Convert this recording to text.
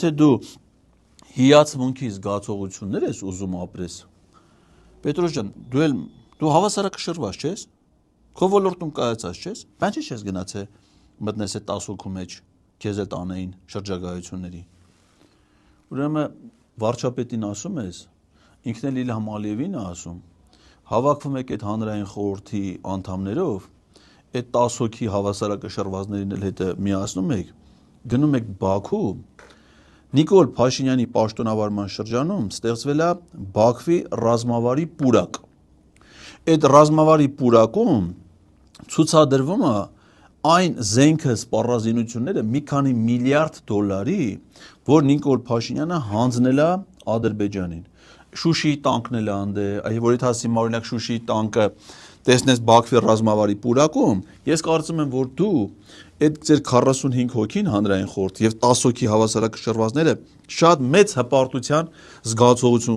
Թե դու հիացմունքի զգացողություններ ես ուզում ապրես, Պետրոս ջան, դու հավասարակշռված չես, քո ոլորտում կայացած չես, բան չի ես գնացել մտնես այդ 10 հոգու մեջ, քեզ էլ տանեին շրջագայությունների։ Ուրեմն վարչապետին ասում ես, ինքն էլ Իլհամ Ալիևին է ասում, հավաքվում եք այդ հանրային խորհրդի անդամներով, այդ 10 հոգի հավասարակշռվածներին էլ հետը միացնում եք, գնում եք Բաքու, Նիկոլ Փաշինյանի պաշտոնավարման շրջանում ստեղծվել է Բաքվի ռազմավարի պուրակ։ Այդ ռազմավարի պուրակում ցուցադրվում է այն զենքը սպառազինությունները մի քանի միլիարդ դոլարի, որ Նիկոլ Փաշինյանը հանձնել է Ադրբեջանին։ Շուշիի տանկն էլ անդե, որ այդ հասի օրինակ Շուշիի տանկը տեսնես Բաքվի ռազմավարի պուրակում, ես կարծում եմ, որ դու այդ ձեր 45 հոգին հանրային խորհրդ եւ 10 հոգի հավասարակշռվածները շատ մեծ հպարտության զգացողություն